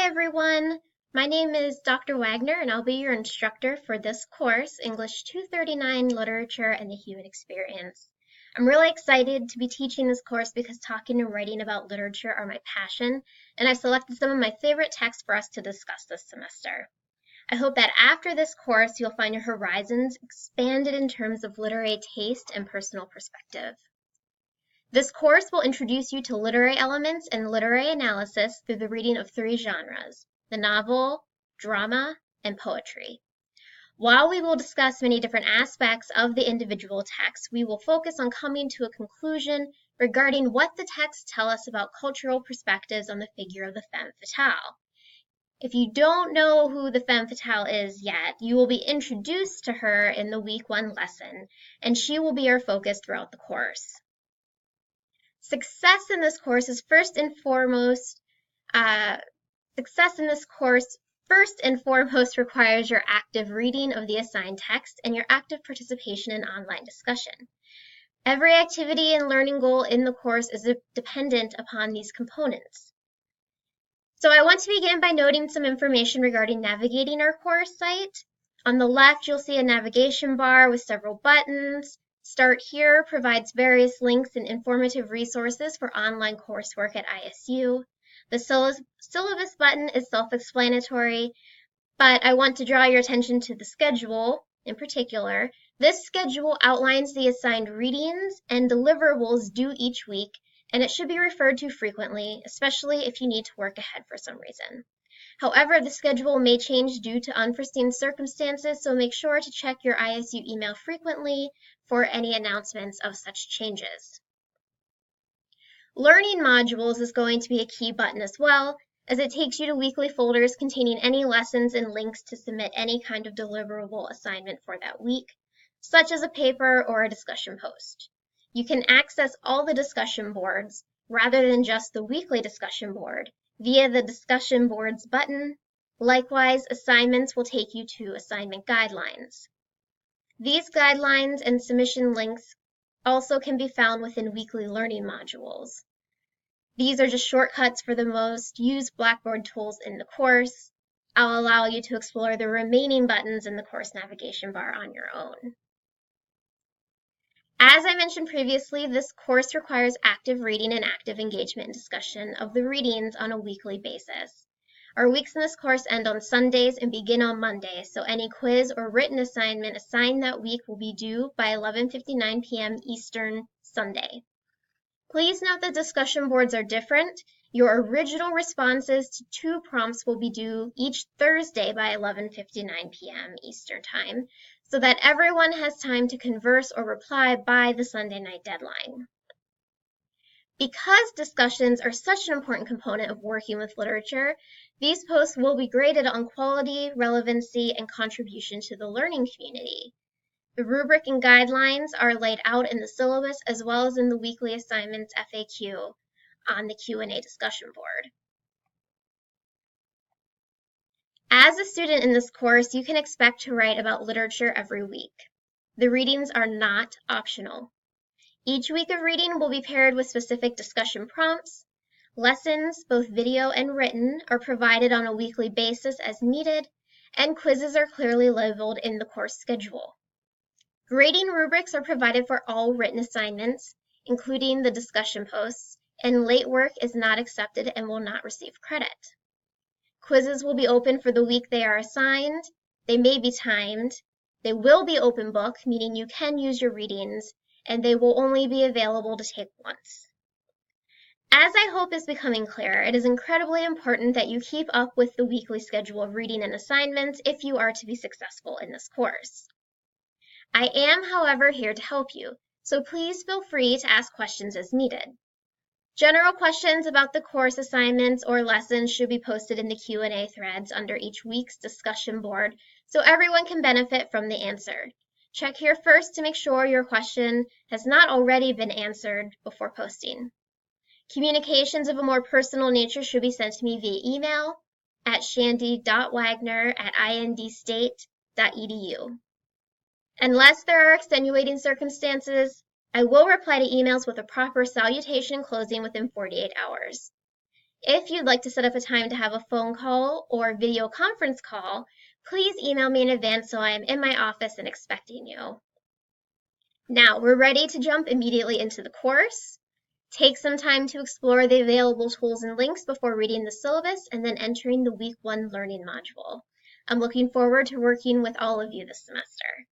everyone. My name is Dr. Wagner, and I'll be your instructor for this course, English 239 Literature and the Human Experience. I'm really excited to be teaching this course because talking and writing about literature are my passion, and I've selected some of my favorite texts for us to discuss this semester. I hope that after this course, you'll find your horizons expanded in terms of literary taste and personal perspective. This course will introduce you to literary elements and literary analysis through the reading of three genres: the novel, drama, and poetry. While we will discuss many different aspects of the individual text, we will focus on coming to a conclusion regarding what the texts tell us about cultural perspectives on the figure of the femme fatale. If you don't know who the femme fatale is yet, you will be introduced to her in the week 1 lesson, and she will be our focus throughout the course. Success in this course first and foremost requires your active reading of the assigned text and your active participation in online discussion. Every activity and learning goal in the course is dependent upon these components. So I want to begin by noting some information regarding navigating our course site. On the left, you'll see a navigation bar with several buttons. Start Here provides various links and informative resources for online coursework at ISU. The syllabus button is self-explanatory, but I want to draw your attention to the schedule in particular. This schedule outlines the assigned readings and deliverables due each week, and it should be referred to frequently, especially if you need to work ahead for some reason. However, the schedule may change due to unforeseen circumstances, so make sure to check your ISU email frequently for any announcements of such changes. Learning modules is going to be a key button as well, as it takes you to weekly folders containing any lessons and links to submit any kind of deliverable assignment for that week, such as a paper or a discussion post. You can access all the discussion boards, rather than just the weekly discussion board, via the discussion boards button. Likewise, assignments will take you to assignment guidelines. These guidelines and submission links also can be found within weekly learning modules. These are just shortcuts for the most used Blackboard tools in the course. I'll allow you to explore the remaining buttons in the course navigation bar on your own. As I mentioned previously, this course requires active reading and active engagement and discussion of the readings on a weekly basis. Our weeks in this course end on Sundays and begin on Mondays, so any quiz or written assignment assigned that week will be due by 11:59 p.m. Eastern Sunday. Please note that discussion boards are different. Your original responses to 2 prompts will be due each Thursday by 11:59 p.m. Eastern Time, so that everyone has time to converse or reply by the Sunday night deadline. Because discussions are such an important component of working with literature, these posts will be graded on quality, relevancy, and contribution to the learning community. The rubric and guidelines are laid out in the syllabus as well as in the weekly assignments FAQ on the Q&A discussion board. As a student in this course, you can expect to write about literature every week. The readings are not optional. Each week of reading will be paired with specific discussion prompts. Lessons, both video and written, are provided on a weekly basis as needed, and quizzes are clearly labeled in the course schedule. Grading rubrics are provided for all written assignments, including the discussion posts, and late work is not accepted and will not receive credit. Quizzes will be open for the week they are assigned. They may be timed. They will be open book, meaning you can use your readings, and they will only be available to take once. As I hope is becoming clear, it is incredibly important that you keep up with the weekly schedule of reading and assignments if you are to be successful in this course. I am, however, here to help you, so please feel free to ask questions as needed. General questions about the course assignments or lessons should be posted in the Q&A threads under each week's discussion board so everyone can benefit from the answer. Check here first to make sure your question has not already been answered before posting. Communications of a more personal nature should be sent to me via email at shandy.wagner@indstate.edu. Unless there are extenuating circumstances, I will reply to emails with a proper salutation closing within 48 hours. If you'd like to set up a time to have a phone call or video conference call, please email me in advance so I am in my office and expecting you. Now, we're ready to jump immediately into the course. Take some time to explore the available tools and links before reading the syllabus and then entering the Week 1 learning module. I'm looking forward to working with all of you this semester.